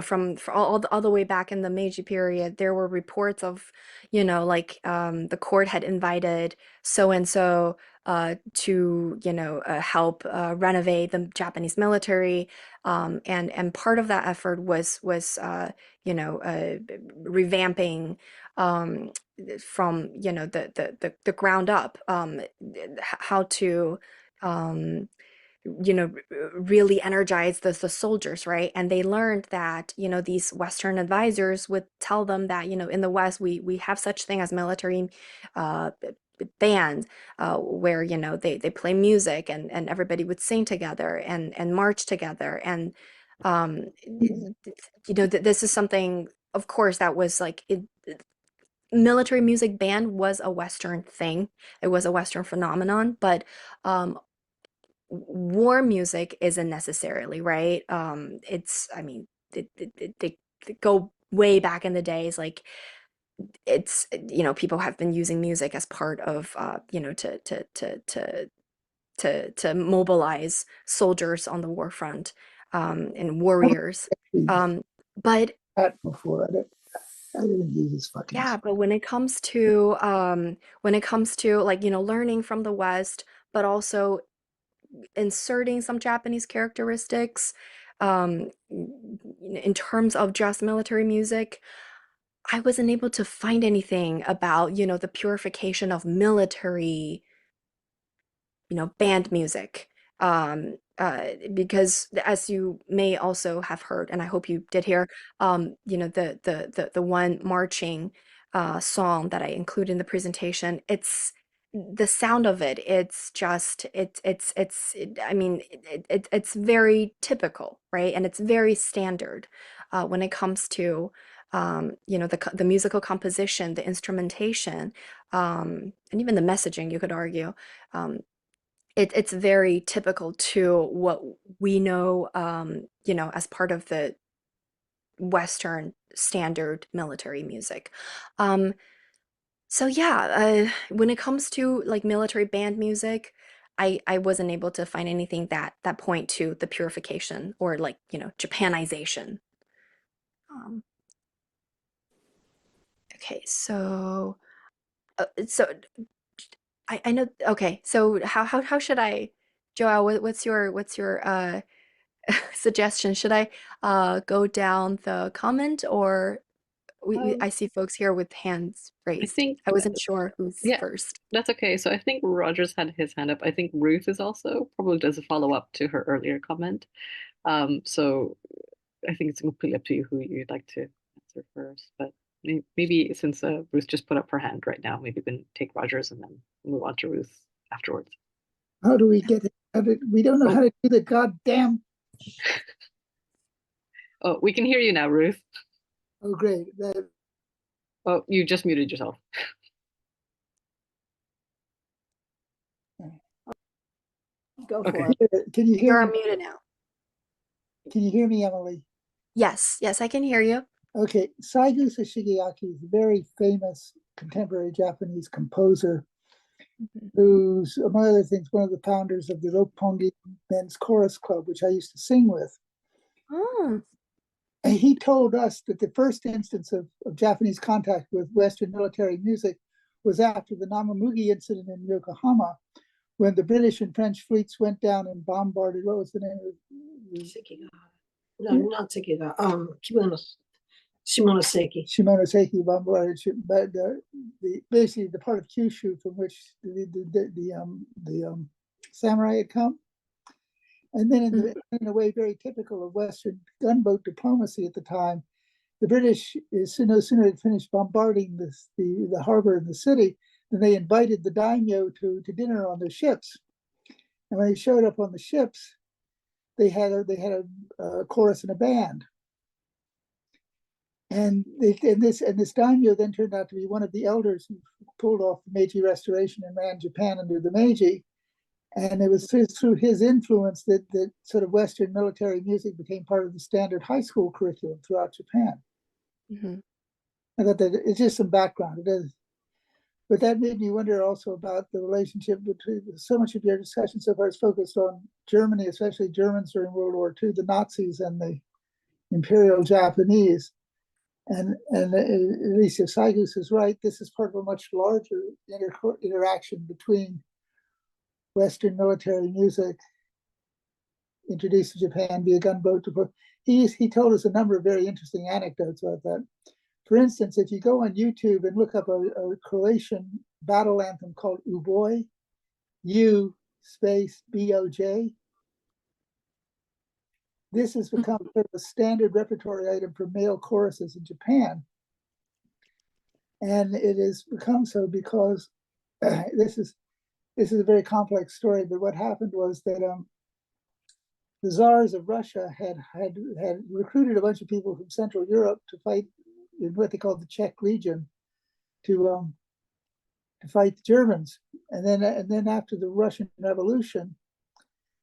from all the way back in the Meiji period, there were reports of, like the court had invited so and so to, help renovate the Japanese military, and part of that effort was revamping from the ground up, how to um, really energize the soldiers, right? And they learned that, these Western advisors would tell them that, in the West, we have such thing as military band, where, they play music and everybody would sing together and march together. And, this is something, of course, that was like, military music band was a Western thing. It was a Western phenomenon, but war music isn't necessarily, right? I mean, they go way back in the days, like it's, people have been using music as part of, to mobilize soldiers on the war front, and warriors. Um, but That before I didn't use this fucking. yeah, but when it comes to like, learning from the West, but also inserting some Japanese characteristics, in terms of just military music, I wasn't able to find anything about, the purification of military, band music. Because as you may also have heard, and I hope you did hear, the one marching song that I include in the presentation, it's the sound of it, it's just I mean, it's very typical, right? And it's very standard when it comes to the musical composition, the instrumentation, and even the messaging, you could argue. It's very typical to what we know, as part of the Western standard military music. Um, so yeah, when it comes to like military band music, I wasn't able to find anything that point to the purification or like, Japanization. Um, okay, so I know. Okay, so how should I, Joelle? What's your suggestion? Should I go down the comment, or Um, I see folks here with hands I raised. think, I wasn't sure who's yeah, first. that's okay. So I think Roger's had his hand up. I think Ruth is also probably does a follow up to her earlier comment. So I think it's completely up to you who you'd like to answer first. But maybe since Ruth just put up her hand right now, maybe we can take Roger's and then move on to Ruth afterwards. How do we get it? We don't know how to do the goddamn. Oh, we can hear you now, Ruth. Oh, great. Oh, you just muted yourself. Go Okay. for it. Can you hear You're me? muted now. Can you hear me, Emily? Yes, yes, I can hear you. Okay, Saigusa Shigeaki is a very famous contemporary Japanese composer Mhm. who's, among other things, one of the founders of the Roppongi Men's Chorus Club, which I used to sing with. Oh, And he told us that the first instance of Japanese contact with Western military music was after the Namamugi incident in Yokohama, when the British and French fleets went down and bombarded, what was the name of it? No, not Sekida. Shimonoseki. Shimonoseki bombarded, but basically the part of Kyushu from which the samurai had come. And then in a way very typical of Western gunboat diplomacy at the time, the British, no sooner had finished bombarding the harbor and the city, than they invited the daimyo to dinner on their ships. And when they showed up on the ships, they had a chorus and a band. And this daimyo then turned out to be one of the elders who pulled off the Meiji Restoration and ran Japan under the Meiji. And it was through his influence that sort of Western military music became part of the standard high school curriculum throughout Japan. mm-hmm. I thought that it's just some background. It is, but that made me wonder also about the relationship between, so much of your discussion so far is focused on Germany, especially Germans during World War II, the Nazis and the Imperial Japanese. And Alicia Saigus is right. This is part of a much larger interaction between Western military music introduced to Japan via gunboat. He told us a number of very interesting anecdotes about that. For instance, if you go on YouTube and look up a Croatian battle anthem called Uboj, U space BOJ, this has become sort of a standard repertory item for male choruses in Japan. And it has become so because this is a very complex story, but what happened was that the czars of Russia had recruited a bunch of people from Central Europe to fight in what they called the Czech Legion to fight the Germans. And then after the Russian Revolution,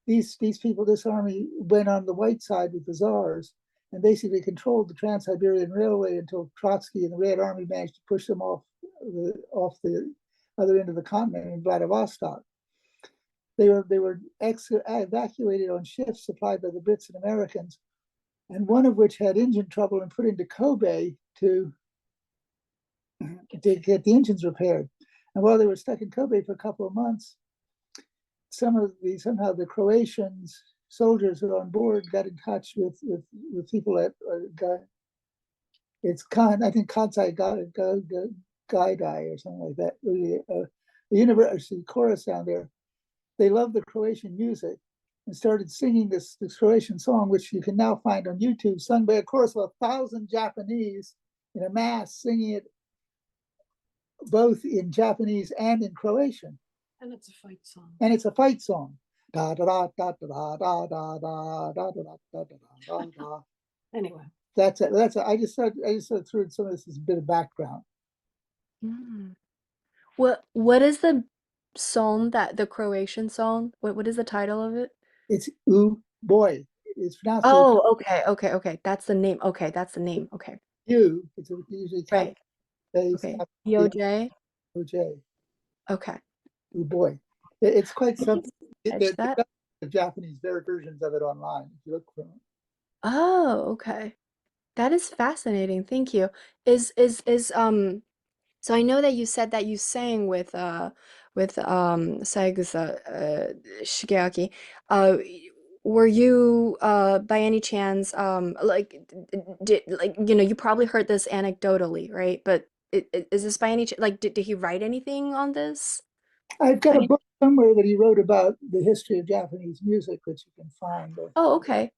these people, this army went on the white side with the czars and basically controlled the Trans-Siberian Railway until Trotsky and the Red Army managed to push them off the other end of the continent in Vladivostok. They were evacuated on ships supplied by the Brits and Americans, and one of which had engine trouble and put into Kobe to get the engines repaired. And while they were stuck in Kobe for a couple of months, somehow the Croatian soldiers who were on board got in touch with people at I think Kansai Gaidai or something like that, the university chorus down there. They loved the Croatian music and started singing this Croatian song, which you can now find on YouTube, sung by a chorus of 1,000 Japanese in a mass, singing it both in Japanese and in Croatian. And it's a fight song. And it's a fight song. Da da da da da da da da da da da da da. Anyway, that's it. I just threw some of this as a bit of background. Mm. What is the song, that the Croatian song? What is the title of it? It's Uboj. It's pronounced Oh, okay. That's the name. Okay, that's the name. Okay. U. It's usually capital Right. A, Okay. capital BOJ. Oj. Okay. Uboj. It's quite I didn't something. catch that. The Japanese versions of it online. If you look for them. Oh, okay. That is fascinating. Thank you. So I know that you said that you sang with Saigusa Shigeaki. Uh were you by any chance like did like you probably heard this anecdotally, right? But is this by any chance, like did he write anything on this? I've got By a any- book somewhere that he wrote about the history of Japanese music, which you can find. Oh, okay.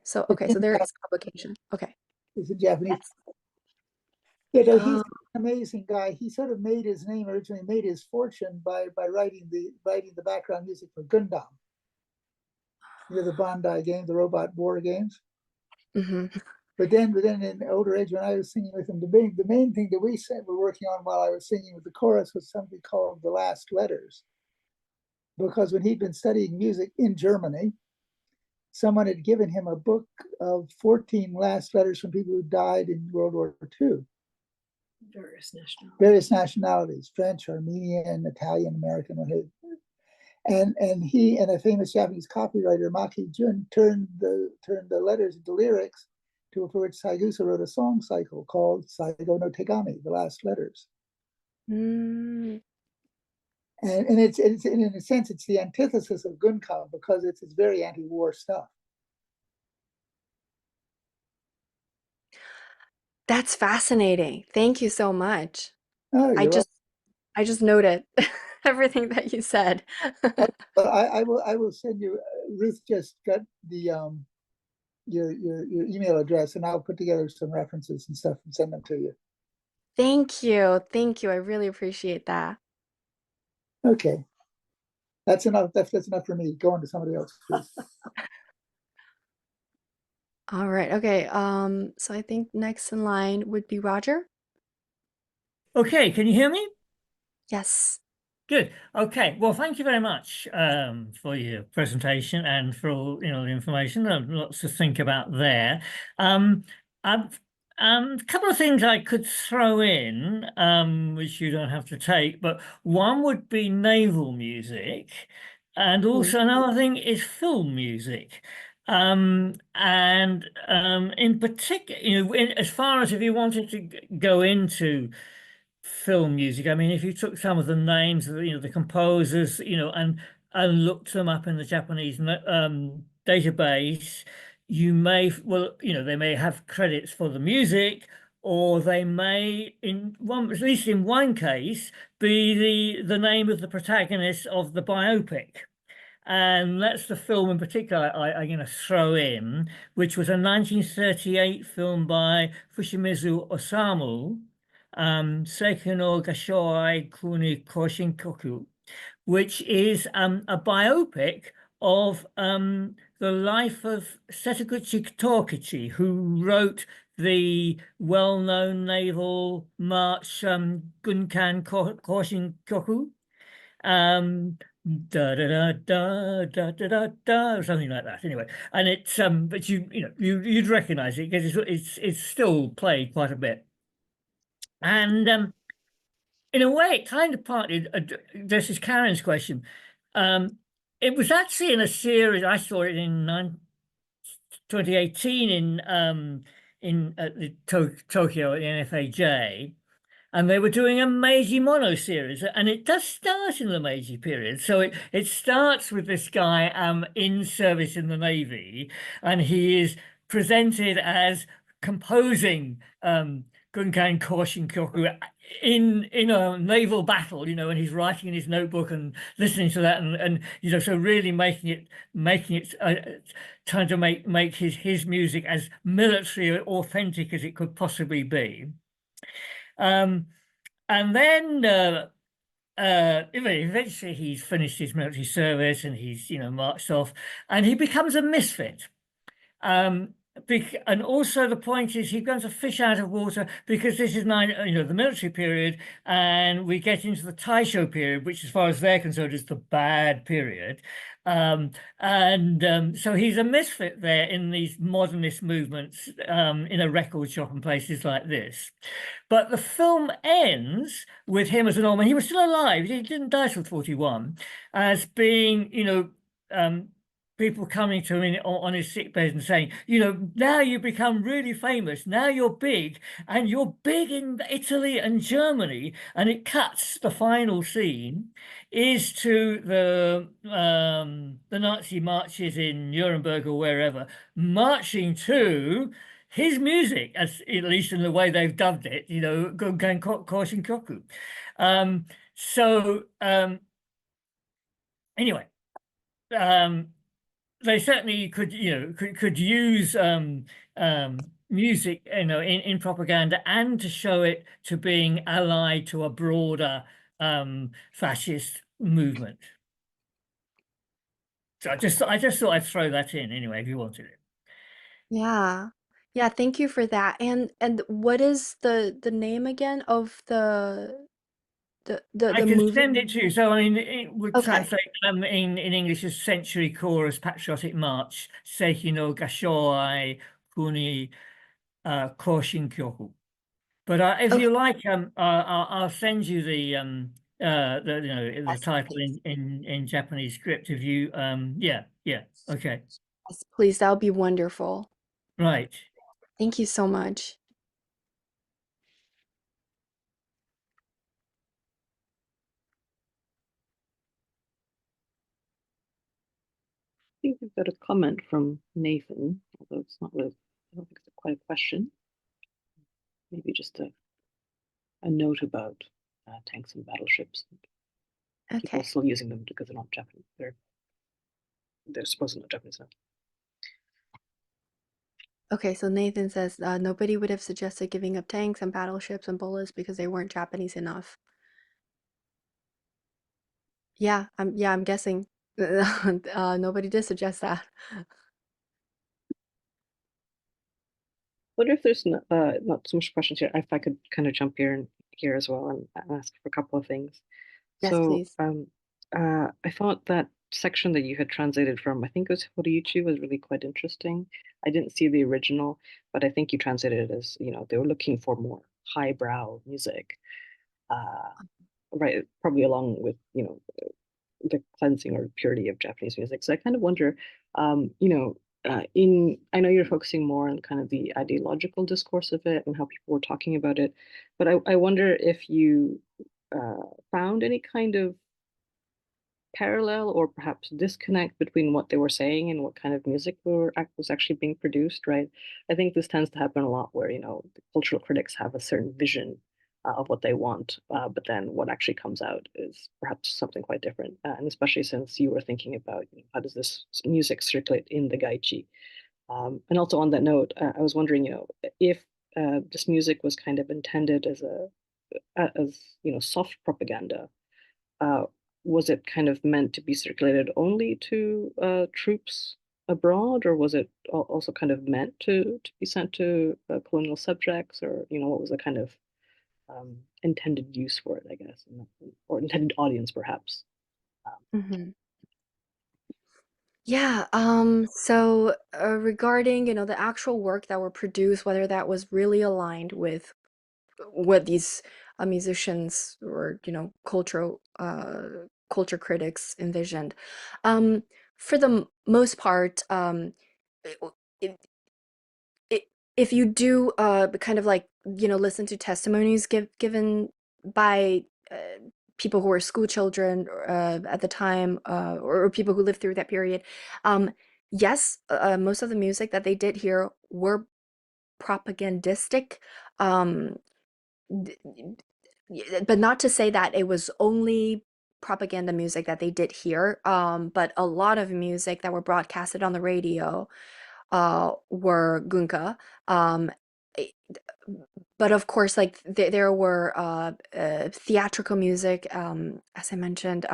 So there is publication. Okay. It's in Japanese. Yes. Yeah, he's Oh. an amazing guy. He sort of made his name originally, made his fortune by writing the background music for Gundam. The Bandai game, the robot war games. Hmm. But then in older age, when I was singing with him, the main thing that we were working on while I was singing with the chorus was something called the last letters. Because when he'd been studying music in Germany, someone had given him a book of 14 last letters from people who died in World War II. Various nationalities, French, Armenian, Italian, American, and he and a famous Japanese copywriter, Maki Jun, turned the letters into lyrics, for which Saigusa wrote a song cycle called Saigo no Tegami, the last letters. Mm. And it's in a sense it's the antithesis of Gunka because it's very anti-war stuff. That's fascinating. Thank you so much. Oh, I you're welcome. just noted everything that you said. I will send you. Ruth just got the your email address, and I'll put together some references and stuff and send them to you. Thank you. Thank you. I really appreciate that. Okay, that's enough. That's enough for me. Go on to somebody else, please. All right. Okay. So I think next in line would be Roger. Okay, can you hear me? Yes. Good. Okay. Well, thank you very much for your presentation and for all the information. Lots to think about there. I've a couple of things I could throw in, which you don't have to take, but one would be naval music, and also another thing is film music. In particular, as far as if you wanted to go into film music. I mean, if you took some of the names of the composers, and looked them up in the Japanese database, you may they may have credits for the music, or they may, at least in one case, be the name of the protagonist of the biopic. And that's the film in particular I'm going to throw in, which was a 1938 film by Fushimizu Osamu, Seiki no Gashouai Kuni Koshinkoku, which is a biopic of the life of Setaguchi Tokichi, who wrote the well-known naval march Gunkan Koshinkoku. Da da da da da da da da, or something like that. Anyway, and it's but you'd recognize it because it's still played quite a bit. And in a way, it kind of partly this is Karen's question. It was actually in a series. I saw it in 2018 in at the Tokyo at the NFAJ. And they were doing a Meiji mono series, and it does start in the Meiji period. So it starts with this guy in service in the Navy, and he is presented as composing Gunkan Koshinkyoku in a naval battle, and he's writing in his notebook and listening to that, and so really making it trying to make his music as military authentic as it could possibly be. And then eventually he's finished his military service and he's marched off, and he becomes a misfit. And also the point is he becomes a fish out of water, because this is the military period, and we get into the Taisho period, which as far as they're concerned is the bad period. So he's a misfit there in these modernist movements in a record shop and places like this. But the film ends with him as a normal. He was still alive. He didn't die till 41, as being, people coming to him on his sickbed and saying, now you become really famous. Now you're big, and you're big in Italy and Germany. And it cuts, the final scene is to the Nazi marches in Nuremberg or wherever, marching to his music, at least in the way they've dubbed it, Gunkan Koshinkoku. Anyway, they certainly could use music, in propaganda, and to show it to being allied to a broader fascist movement. So I just thought I'd throw that in anyway, if you wanted it. Yeah. Yeah, thank you for that. And what is the name again of I the can movie? send it to you. So I mean, it would Okay. translate in English as Century Chorus Patriotic March, Seiki no Gashoai Kuni Koshinkyoku. But if Okay. you like, I'll send you the Yes, title please. in Japanese script. If you yeah, okay, Yes, please. That would be wonderful. right. Thank you so much. I think we've got a comment from Nathan, although it's not really, I don't think it's quite a question. Maybe just a note about tanks and battleships. People Okay. still using them because they're not Japanese. They're supposedly not Japanese now. Okay, so Nathan says nobody would have suggested giving up tanks and battleships and bullets because they weren't Japanese enough. Yeah, I'm guessing. Nobody did suggest that. Wonder if there's not so much questions here. If I could kind of jump here as well and ask for a couple of things. Yes, So please. I thought that section that you had translated from, I think it was Horiuchi, was really quite interesting. I didn't see the original, but I think you translated it as, they were looking for more highbrow music, right? Probably along with, the cleansing or purity of Japanese music. So I kind of wonder, I know you're focusing more on kind of the ideological discourse of it and how people were talking about it, but I wonder if you found any kind of parallel or perhaps disconnect between what they were saying and what kind of music was actually being produced, right? I think this tends to happen a lot where, the cultural critics have a certain vision of what they want, but then what actually comes out is perhaps something quite different. And especially since you were thinking about, how does this music circulate in the gaichi? And also on that note, I was wondering, if this music was kind of intended as soft propaganda, uh, was it kind of meant to be circulated only to troops abroad, or was it also kind of meant to be sent to colonial subjects, or what was the kind of intended use for it, I guess, or intended audience, perhaps? Hmm. Yeah, so regarding, the actual work that were produced, whether that was really aligned with what these musicians or, culture critics envisioned. Um, for the most part, it, it, if you do kind of like, listen to testimonies given by people who were school children at the time, or people who lived through that period, um, yes, most of the music that they did here were propagandistic. Um, but not to say that it was only propaganda music that they did here, but a lot of music that were broadcasted on the radio were Gunka. Um, eh, but of course, like there were theatrical music, as I mentioned,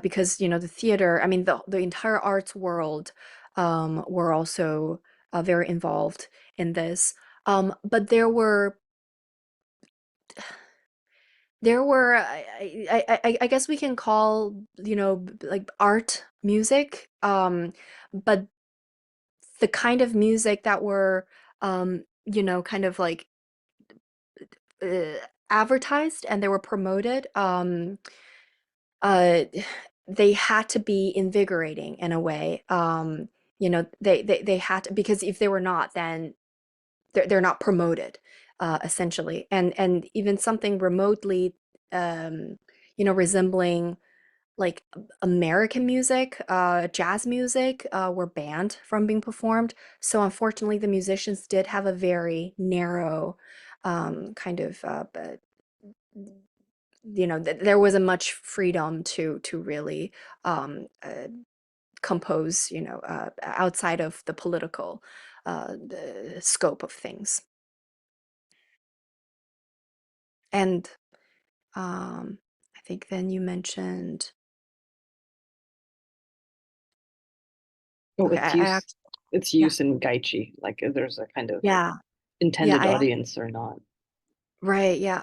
because the theater. I mean, the entire arts world were also very involved in this. But there were I guess we can call like art music, but the kind of music that were kind of like uh, advertised and they were promoted, uh they had to be invigorating in a way. They had to, because if they were not, then they're not promoted, essentially. And even something remotely resembling like American music, jazz music, were banned from being performed. So unfortunately, the musicians did have a very narrow kind of, but there wasn't much freedom to really compose, outside of the political the scope of things. And I think then you mentioned, Oh, okay, it's used. its Yeah. use in Gaichi, like if there's a kind of Yeah. intended I audience or not. right, yeah.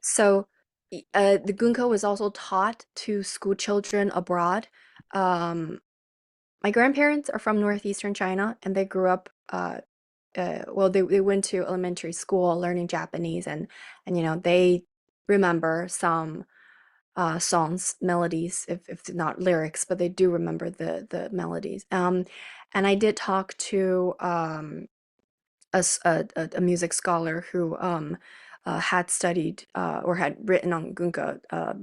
So the Gunka was also taught to school children abroad. Um, my grandparents are from northeastern China, and they grew up well, they went to elementary school learning Japanese, and they remember some songs, melodies, if not lyrics, but they do remember the melodies. And I did talk to a music scholar who had studied or had written on Gunka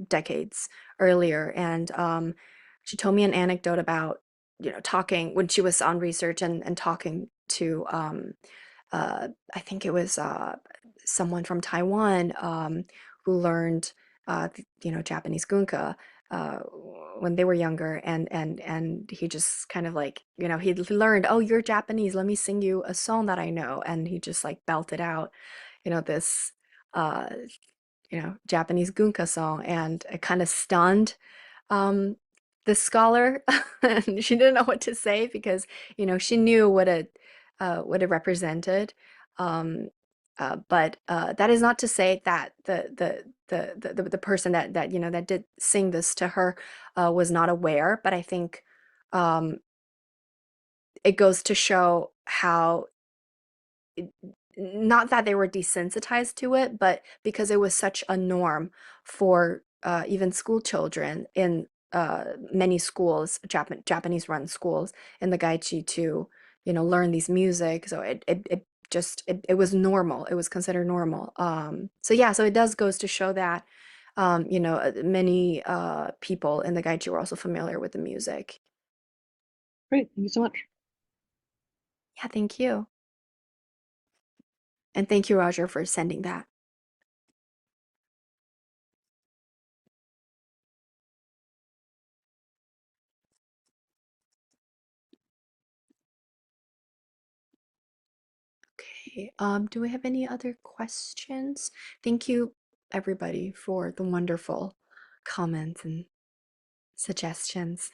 decades earlier, and she told me an anecdote about talking when she was on research and talking to I think it was someone from Taiwan who learned Japanese Gunka uh, when they were younger, and he just kind of like he learned, oh, you're Japanese, let me sing you a song that I know, and he just like belted out this uh, Japanese Gunka song, and it kind of stunned um, the scholar. And she didn't know what to say because she knew what it represented. Um, but that is not to say that the person that did sing this to her was not aware. But I think um, it goes to show how not that they were desensitized to it, but because it was such a norm for even school children in many schools, Japanese run schools in the Gaichi to, learn these music. So it was normal. It was considered normal. So yeah, so it does goes to show that, many people in the Gaichi were also familiar with the music. Great, thank you so much. Yeah, thank you. And thank you, Roger, for sending that. Okay, do we have any other questions? Thank you, everybody, for the wonderful comments and suggestions.